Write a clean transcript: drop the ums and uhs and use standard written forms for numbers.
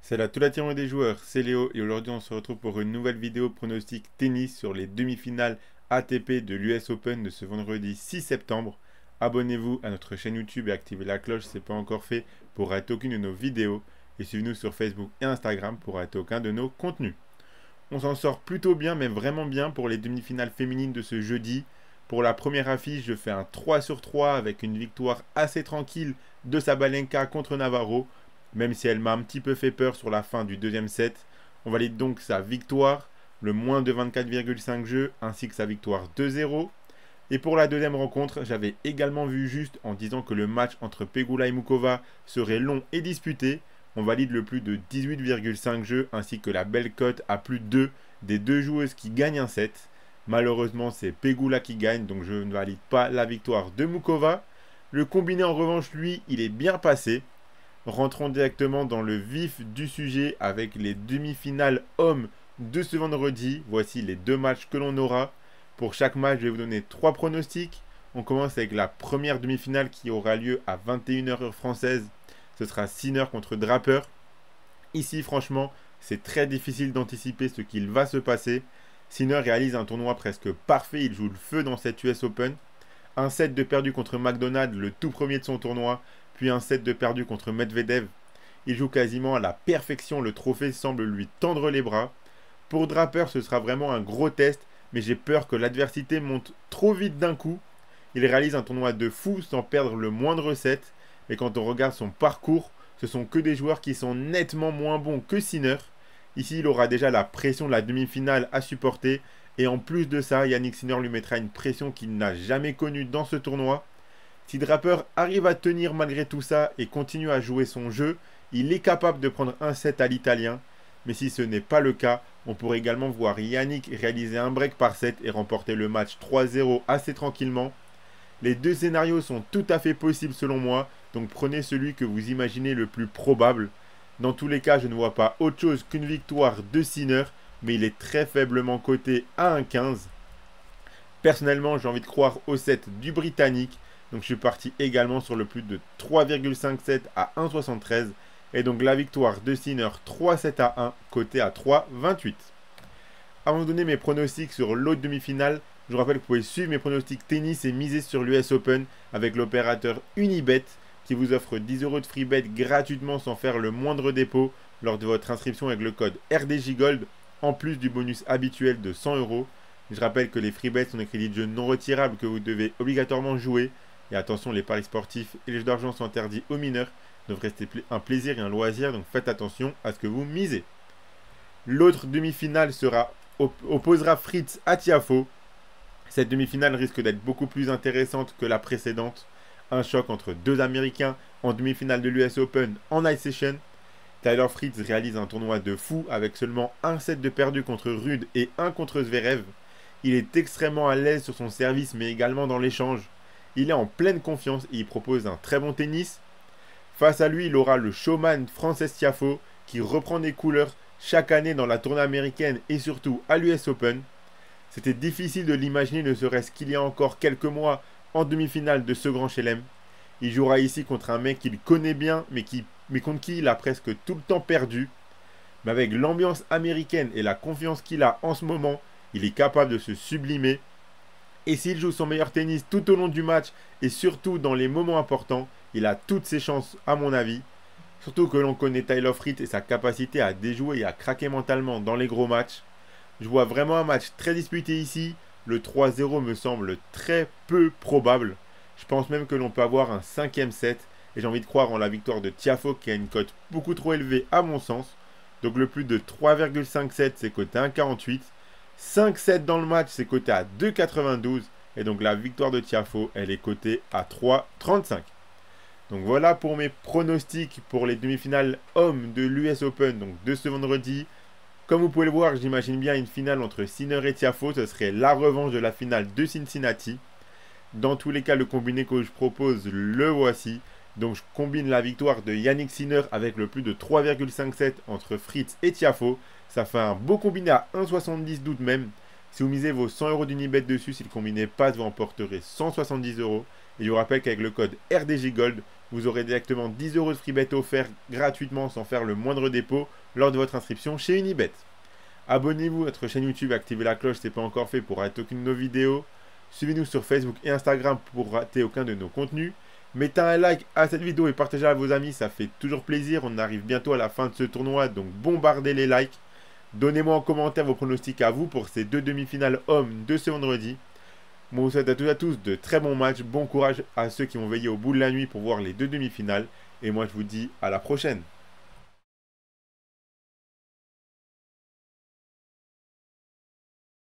Salut à toute la team des joueurs, c'est Léo et aujourd'hui on se retrouve pour une nouvelle vidéo pronostic tennis sur les demi-finales ATP de l'US Open de ce vendredi 6 septembre. Abonnez-vous à notre chaîne YouTube et activez la cloche si ce n'est pas encore fait pour rater aucune de nos vidéos et suivez-nous sur Facebook et Instagram pour rater aucun de nos contenus. On s'en sort plutôt bien mais vraiment bien pour les demi-finales féminines de ce jeudi. Pour la première affiche, je fais un 3 sur 3 avec une victoire assez tranquille de Sabalenka contre Navarro. Même si elle m'a un petit peu fait peur sur la fin du deuxième set. On valide donc sa victoire, le moins de 24,5 jeux, ainsi que sa victoire 2-0. Et pour la deuxième rencontre, j'avais également vu juste en disant que le match entre Pegula et Mukova serait long et disputé. On valide le plus de 18,5 jeux, ainsi que la belle cote à plus de 2 des deux joueuses qui gagnent un set. Malheureusement, c'est Pegula qui gagne, donc je ne valide pas la victoire de Mukova. Le combiné en revanche, lui, il est bien passé. Rentrons directement dans le vif du sujet avec les demi-finales hommes de ce vendredi. Voici les deux matchs que l'on aura. Pour chaque match, je vais vous donner 3 pronostics. On commence avec la première demi-finale qui aura lieu à 21h heure française. Ce sera Sinner contre Draper. Ici, franchement, c'est très difficile d'anticiper ce qu'il va se passer. Sinner réalise un tournoi presque parfait. Il joue le feu dans cette US Open. Un set de perdu contre McDonald, le tout premier de son tournoi. Puis un set de perdu contre Medvedev. Il joue quasiment à la perfection, le trophée semble lui tendre les bras. Pour Draper, ce sera vraiment un gros test, mais j'ai peur que l'adversité monte trop vite d'un coup. Il réalise un tournoi de fou sans perdre le moindre set, mais quand on regarde son parcours, ce sont que des joueurs qui sont nettement moins bons que Sinner. Ici, il aura déjà la pression de la demi-finale à supporter, et en plus de ça, Yannick Sinner lui mettra une pression qu'il n'a jamais connue dans ce tournoi. Si Draper arrive à tenir malgré tout ça et continue à jouer son jeu, il est capable de prendre un set à l'italien. Mais si ce n'est pas le cas, on pourrait également voir Yannick réaliser un break par set et remporter le match 3-0 assez tranquillement. Les deux scénarios sont tout à fait possibles selon moi, donc prenez celui que vous imaginez le plus probable. Dans tous les cas, je ne vois pas autre chose qu'une victoire de Sinner, mais il est très faiblement coté à 1,15. Personnellement, j'ai envie de croire au set du Britannique. Donc je suis parti également sur le plus de 3,57 à 1,73. Et donc la victoire de Sinner 3-7 à 1, coté à 3,28. Avant de donner mes pronostics sur l'autre demi-finale, je vous rappelle que vous pouvez suivre mes pronostics tennis et miser sur l'US Open avec l'opérateur Unibet qui vous offre 10 € de free bet gratuitement sans faire le moindre dépôt lors de votre inscription avec le code RDJGold en plus du bonus habituel de 100 €. Je rappelle que les free bets sont des crédits de jeu non retirables que vous devez obligatoirement jouer. Et attention, les paris sportifs et les jeux d'argent sont interdits aux mineurs. Ils doivent rester un plaisir et un loisir, donc faites attention à ce que vous misez. L'autre demi-finale opposera Fritz à Tiafoe. Cette demi-finale risque d'être beaucoup plus intéressante que la précédente. Un choc entre deux Américains en demi-finale de l'US Open en Night Session. Tyler Fritz réalise un tournoi de fou avec seulement un set de perdu contre Rude et un contre Zverev. Il est extrêmement à l'aise sur son service mais également dans l'échange. Il est en pleine confiance et il propose un très bon tennis. Face à lui, il aura le showman Frances Tiafoe qui reprend des couleurs chaque année dans la tournée américaine et surtout à l'US Open. C'était difficile de l'imaginer ne serait-ce qu'il y a encore quelques mois en demi-finale de ce grand chelem. Il jouera ici contre un mec qu'il connaît bien mais contre qui il a presque tout le temps perdu. Mais avec l'ambiance américaine et la confiance qu'il a en ce moment, il est capable de se sublimer. Et s'il joue son meilleur tennis tout au long du match et surtout dans les moments importants, il a toutes ses chances à mon avis. Surtout que l'on connaît Tyler Fritz et sa capacité à déjouer et à craquer mentalement dans les gros matchs. Je vois vraiment un match très disputé ici. Le 3-0 me semble très peu probable. Je pense même que l'on peut avoir un 5e set. Et j'ai envie de croire en la victoire de Tiafoe qui a une cote beaucoup trop élevée à mon sens. Donc le plus de 3,57 c'est coté à 1,48. 5-7 dans le match, c'est coté à 2,92. Et donc la victoire de Tiafoe, elle est cotée à 3,35. Donc voilà pour mes pronostics pour les demi-finales hommes de l'US Open, donc de ce vendredi. Comme vous pouvez le voir, j'imagine bien une finale entre Sinner et Tiafoe. Ce serait la revanche de la finale de Cincinnati. Dans tous les cas, le combiné que je propose, le voici. Donc je combine la victoire de Yannick Sinner avec le plus de 3,57 entre Fritz et Tiafoe. Ça fait un beau combiné à 1,70 d'août même. Si vous misez vos 100 € d'Unibet dessus, si le combiné passe, vous emporterez 170 €. Et je vous rappelle qu'avec le code RDJGold, vous aurez directement 10 € de free bet offerts gratuitement sans faire le moindre dépôt lors de votre inscription chez Unibet. Abonnez-vous à notre chaîne YouTube et activez la cloche si ce n'est pas encore fait pour rater aucune de nos vidéos. Suivez-nous sur Facebook et Instagram pour rater aucun de nos contenus. Mettez un like à cette vidéo et partagez-la à vos amis, ça fait toujours plaisir. On arrive bientôt à la fin de ce tournoi, donc bombardez les likes. Donnez-moi en commentaire vos pronostics à vous pour ces 2 demi-finales hommes de ce vendredi. Moi, je vous souhaite à toutes et à tous de très bons matchs. Bon courage à ceux qui vont veiller au bout de la nuit pour voir les 2 demi-finales. Et moi, je vous dis à la prochaine.